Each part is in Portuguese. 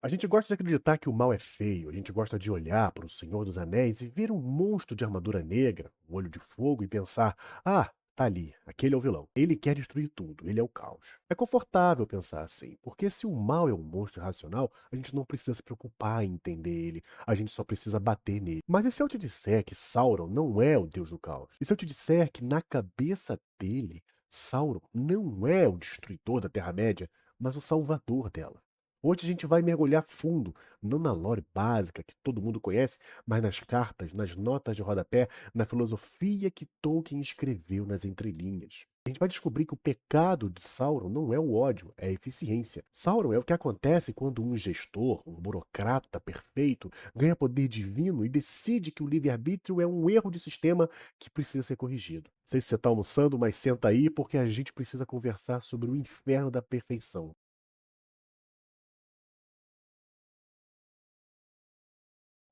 A gente gosta de acreditar que o mal é feio, a gente gosta de olhar para o Senhor dos Anéis e ver um monstro de armadura negra, um olho de fogo e pensar: ah, tá ali, aquele é o vilão. Ele quer destruir tudo, ele é o caos. É confortável pensar assim, porque se o mal é um monstro irracional, a gente não precisa se preocupar em entender ele, a gente só precisa bater nele. Mas e se eu te disser que Sauron não é o deus do caos? E se eu te disser que na cabeça dele, Sauron não é o destruidor da Terra-média, mas o salvador dela? Hoje a gente vai mergulhar fundo, não na lore básica que todo mundo conhece, mas nas cartas, nas notas de rodapé, na filosofia que Tolkien escreveu nas entrelinhas. A gente vai descobrir que o pecado de Sauron não é o ódio, é a eficiência. Sauron é o que acontece quando um gestor, um burocrata perfeito, ganha poder divino e decide que o livre-arbítrio é um erro de sistema que precisa ser corrigido. Não sei se você está almoçando, mas senta aí porque a gente precisa conversar sobre o inferno da perfeição.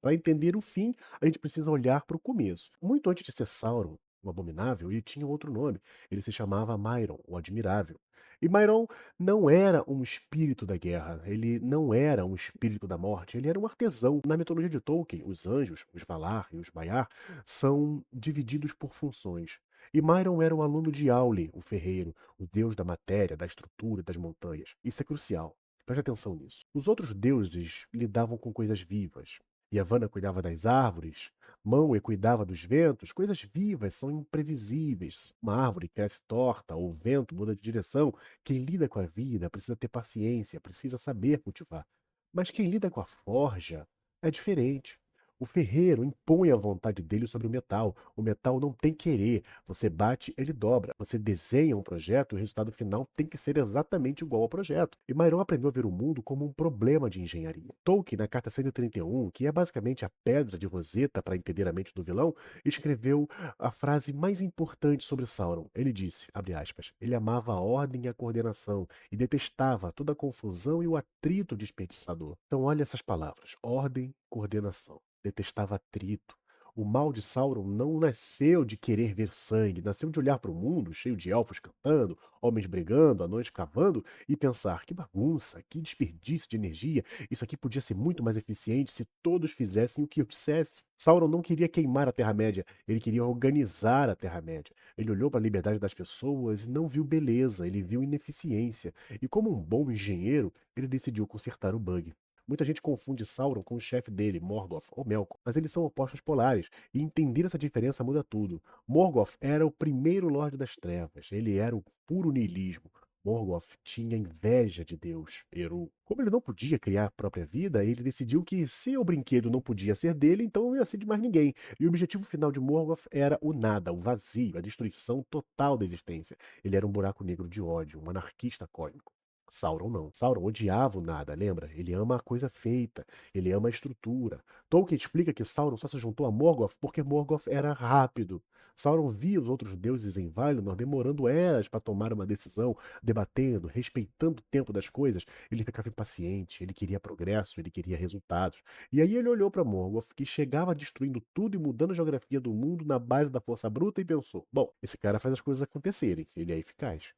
Para entender o fim, a gente precisa olhar para o começo. Muito antes de ser Sauron, o Abominável, ele tinha outro nome. Ele se chamava Mairon, o Admirável. E Mairon não era um espírito da guerra, ele não era um espírito da morte, ele era um artesão. Na mitologia de Tolkien, os anjos, os Valar e os Maiar são divididos por funções. E Mairon era o aluno de Aule, o ferreiro, o deus da matéria, da estrutura, das montanhas. Isso é crucial. Preste atenção nisso. Os outros deuses lidavam com coisas vivas, Yavanna cuidava das árvores, Manwë cuidava dos ventos. Coisas vivas são imprevisíveis. Uma árvore cresce torta, ou o vento muda de direção. Quem lida com a vida precisa ter paciência, precisa saber cultivar. Mas quem lida com a forja é diferente. O ferreiro impõe a vontade dele sobre o metal. O metal não tem querer. Você bate, ele dobra. Você desenha um projeto e o resultado final tem que ser exatamente igual ao projeto. E Myron aprendeu a ver o mundo como um problema de engenharia. Tolkien, na carta 131, que é basicamente a pedra de Roseta para entender a mente do vilão, escreveu a frase mais importante sobre Sauron. Ele disse, abre aspas, ele amava a ordem e a coordenação e detestava toda a confusão e o atrito desperdiçador. Então olha essas palavras, ordem, coordenação. Detestava atrito. O mal de Sauron não nasceu de querer ver sangue, nasceu de olhar para o mundo cheio de elfos cantando, homens brigando, anões cavando e pensar: que bagunça, que desperdício de energia, isso aqui podia ser muito mais eficiente se todos fizessem o que eu dissesse. Sauron não queria queimar a Terra-média, ele queria organizar a Terra-média. Ele olhou para a liberdade das pessoas e não viu beleza, ele viu ineficiência. E como um bom engenheiro, ele decidiu consertar o bug. Muita gente confunde Sauron com o chefe dele, Morgoth ou Melkor, mas eles são opostos polares, e entender essa diferença muda tudo. Morgoth era o primeiro Lorde das Trevas, ele era o puro niilismo. Morgoth tinha inveja de Deus, Eru. Como ele não podia criar a própria vida, ele decidiu que se o brinquedo não podia ser dele, então não ia ser de mais ninguém. E o objetivo final de Morgoth era o nada, o vazio, a destruição total da existência. Ele era um buraco negro de ódio, um anarquista cósmico. Sauron não. Sauron odiava o nada, lembra? Ele ama a coisa feita, ele ama a estrutura. Tolkien explica que Sauron só se juntou a Morgoth porque Morgoth era rápido. Sauron via os outros deuses em Valinor demorando eras para tomar uma decisão, debatendo, respeitando o tempo das coisas. Ele ficava impaciente, ele queria progresso, ele queria resultados. E aí ele olhou para Morgoth, que chegava destruindo tudo e mudando a geografia do mundo na base da força bruta, e pensou: bom, esse cara faz as coisas acontecerem, ele é eficaz.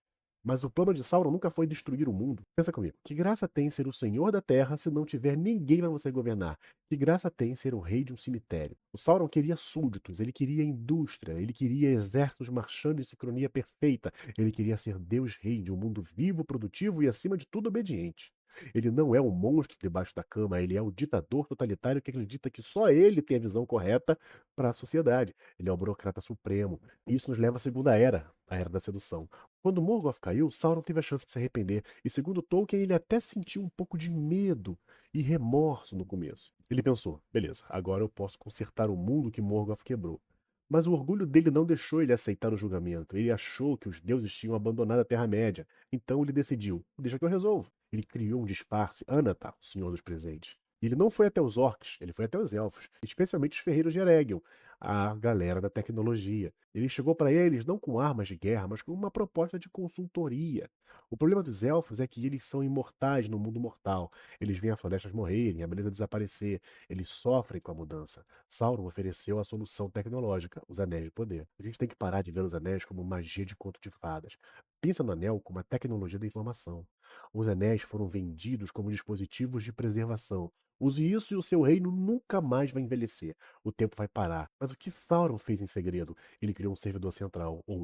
Mas o plano de Sauron nunca foi destruir o mundo. Pensa comigo. Que graça tem ser o senhor da terra se não tiver ninguém para você governar? Que graça tem ser o rei de um cemitério? O Sauron queria súditos, ele queria indústria, ele queria exércitos marchando em sincronia perfeita. Ele queria ser Deus rei de um mundo vivo, produtivo e, acima de tudo, obediente. Ele não é um monstro debaixo da cama, ele é o ditador totalitário que acredita que só ele tem a visão correta para a sociedade. Ele é o burocrata supremo. Isso nos leva à Segunda Era, a Era da Sedução. Quando Morgoth caiu, Sauron teve a chance de se arrepender, e segundo Tolkien, ele até sentiu um pouco de medo e remorso no começo. Ele pensou: beleza, agora eu posso consertar o mundo que Morgoth quebrou. Mas o orgulho dele não deixou ele aceitar o julgamento. Ele achou que os deuses tinham abandonado a Terra-média. Então ele decidiu: deixa que eu resolvo. Ele criou um disfarce, Anatar, o Senhor dos Presentes. Ele não foi até os orcs, ele foi até os elfos, especialmente os ferreiros de Eregion, a galera da tecnologia. Ele chegou para eles não com armas de guerra, mas com uma proposta de consultoria. O problema dos elfos é que eles são imortais no mundo mortal. Eles veem as florestas morrerem, a beleza desaparecer. Eles sofrem com a mudança. Sauron ofereceu a solução tecnológica, os Anéis de Poder. A gente tem que parar de ver os anéis como magia de conto de fadas. Pensa no anel como a tecnologia da informação. Os anéis foram vendidos como dispositivos de preservação. Use isso e o seu reino nunca mais vai envelhecer. O tempo vai parar. Mas o que Sauron fez em segredo? Ele criou um servidor central, ou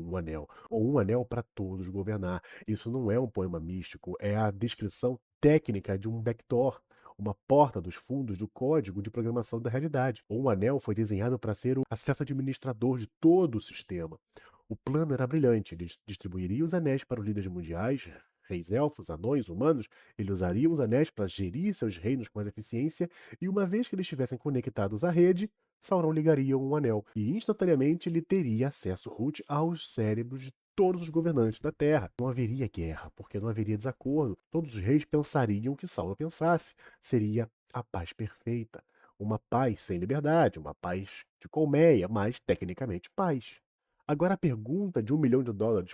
um anel para todos governar. Isso não é um poema místico, é a descrição técnica de um backdoor, uma porta dos fundos do código de programação da realidade. Um anel foi desenhado para ser o acesso administrador de todo o sistema. O plano era brilhante. Ele distribuiria os anéis para os líderes mundiais, reis elfos, anões, humanos. Ele usaria os anéis para gerir seus reinos com mais eficiência, e uma vez que eles estivessem conectados à rede, Sauron ligaria um anel, e instantaneamente ele teria acesso root aos cérebros de todos os governantes da Terra. Não haveria guerra, porque não haveria desacordo. Todos os reis pensariam o que Sauron pensasse. Seria a paz perfeita. Uma paz sem liberdade, uma paz de colmeia, mas tecnicamente paz. Agora a pergunta de US$ 1 milhão: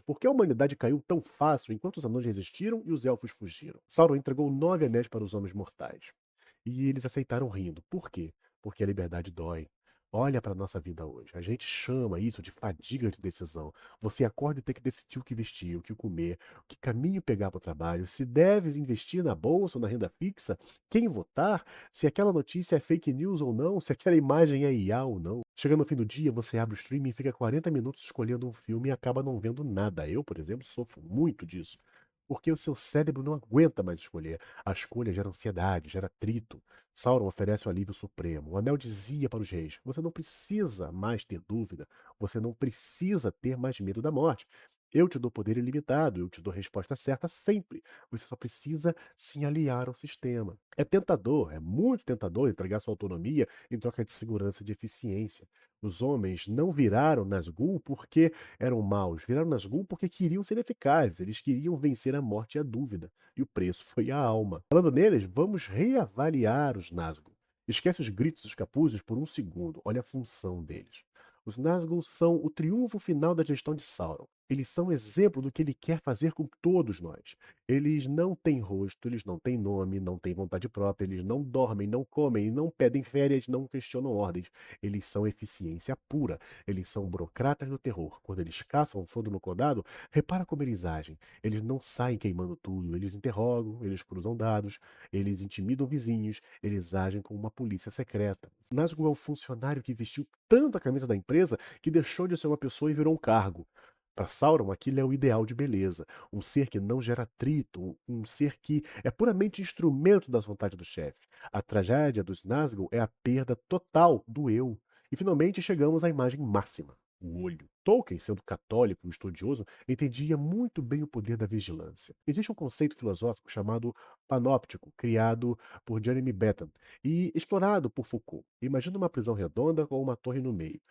por que a humanidade caiu tão fácil enquanto os anões resistiram e os elfos fugiram? Sauron entregou 9 anéis para os homens mortais. E eles aceitaram rindo. Por quê? Porque a liberdade dói. Olha para a nossa vida hoje. A gente chama isso de fadiga de decisão. Você acorda e tem que decidir o que vestir, o que comer, que caminho pegar para o trabalho, se deves investir na bolsa ou na renda fixa, quem votar, se aquela notícia é fake news ou não, se aquela imagem é IA ou não. Chegando no fim do dia, você abre o streaming e fica 40 minutos escolhendo um filme e acaba não vendo nada. Eu, por exemplo, sofro muito disso. Porque o seu cérebro não aguenta mais escolher. A escolha gera ansiedade, gera atrito. Sauron oferece o alívio supremo. O anel dizia para os reis: você não precisa mais ter dúvida, você não precisa ter mais medo da morte. Eu te dou poder ilimitado, eu te dou a resposta certa sempre. Você só precisa se aliar ao sistema. É tentador, é muito tentador entregar sua autonomia em troca de segurança e de eficiência. Os homens não viraram Nazgûl porque eram maus, viraram Nazgûl porque queriam ser eficazes, eles queriam vencer a morte e a dúvida, e o preço foi a alma. Falando neles, vamos reavaliar os Nazgûl. Esquece os gritos e os capuzes por um segundo, olha a função deles. Os Nazgûl são o triunfo final da gestão de Sauron. Eles são exemplo do que ele quer fazer com todos nós. Eles não têm rosto, eles não têm nome, não têm vontade própria, eles não dormem, não comem, não pedem férias, não questionam ordens. Eles são eficiência pura. Eles são burocratas do terror. Quando eles caçam fundo no codado, repara como eles agem. Eles não saem queimando tudo. Eles interrogam, eles cruzam dados, eles intimidam vizinhos, eles agem como uma polícia secreta. Nazgûl é o funcionário que vestiu tanto a camisa da empresa que deixou de ser uma pessoa e virou um cargo. Para Sauron, aquilo é o ideal de beleza. Um ser que não gera atrito, um ser que é puramente instrumento das vontades do chefe. A tragédia dos Nazgûl é a perda total do eu. E finalmente chegamos à imagem máxima, o olho. Tolkien, sendo católico e estudioso, entendia muito bem o poder da vigilância. Existe um conceito filosófico chamado panóptico, criado por Jeremy Bentham e explorado por Foucault. Imagina uma prisão redonda com uma torre no meio.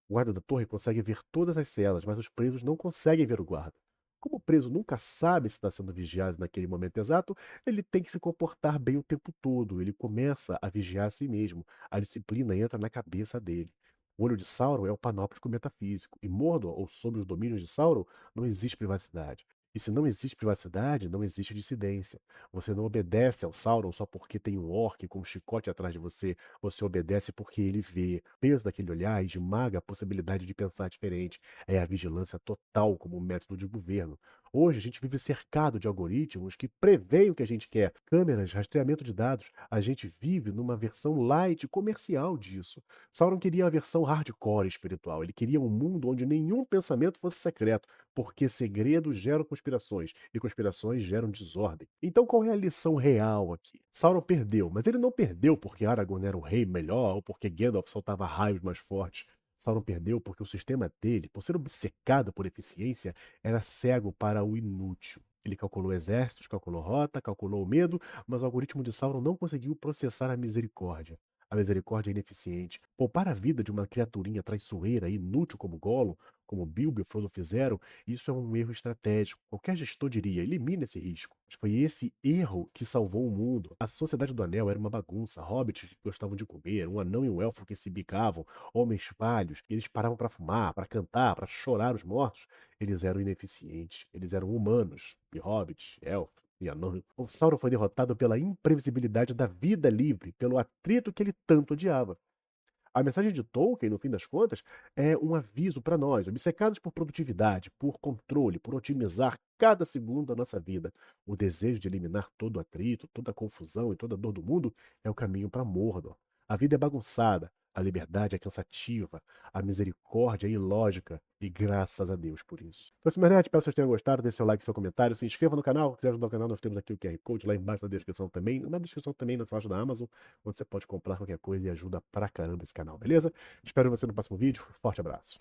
O guarda da torre consegue ver todas as celas, mas os presos não conseguem ver o guarda. Como o preso nunca sabe se está sendo vigiado naquele momento exato, ele tem que se comportar bem o tempo todo. Ele começa a vigiar a si mesmo. A disciplina entra na cabeça dele. O olho de Sauron é o panóptico metafísico, e Mordor, ou sob os domínios de Sauron, não existe privacidade. E se não existe privacidade, não existe dissidência. Você não obedece ao Sauron só porque tem um orc com um chicote atrás de você. Você obedece porque ele vê. O peso daquele olhar esmaga a possibilidade de pensar diferente. É a vigilância total como método de governo. Hoje a gente vive cercado de algoritmos que preveem o que a gente quer. Câmeras, rastreamento de dados. A gente vive numa versão light comercial disso. Sauron queria a versão hardcore espiritual. Ele queria um mundo onde nenhum pensamento fosse secreto, porque segredos geram conspirações e conspirações geram desordem. Então qual é a lição real aqui? Sauron perdeu, mas ele não perdeu porque Aragorn era um rei melhor ou porque Gandalf soltava raios mais fortes. Sauron perdeu porque o sistema dele, por ser obcecado por eficiência, era cego para o inútil. Ele calculou exércitos, calculou rota, calculou o medo, mas o algoritmo de Sauron não conseguiu processar a misericórdia. A misericórdia é ineficiente. Poupar a vida de uma criaturinha traiçoeira e inútil como Gollum, como Bilbo e Frodo fizeram, isso é um erro estratégico. Qualquer gestor diria: elimine esse risco. Foi esse erro que salvou o mundo. A Sociedade do Anel era uma bagunça. Hobbits que gostavam de comer, um anão e um elfo que se bicavam, homens falhos, eles paravam para fumar, para cantar, para chorar os mortos. Eles eram ineficientes, eles eram humanos, e hobbits, elfos. E anão. O Sauron foi derrotado pela imprevisibilidade da vida livre, pelo atrito que ele tanto odiava. A mensagem de Tolkien, no fim das contas, é um aviso para nós, obcecados por produtividade, por controle, por otimizar cada segundo da nossa vida. O desejo de eliminar todo o atrito, toda a confusão e toda a dor do mundo é o caminho para Mordor. A vida é bagunçada, a liberdade é cansativa, a misericórdia é ilógica, e graças a Deus por isso. Então, assim, espero que vocês tenham gostado, deixe seu like, seu comentário, se inscreva no canal, se quiser ajudar o canal, nós temos aqui o QR Code lá embaixo na descrição também, na loja da Amazon, onde você pode comprar qualquer coisa e ajuda pra caramba esse canal, beleza? Espero você no próximo vídeo, forte abraço.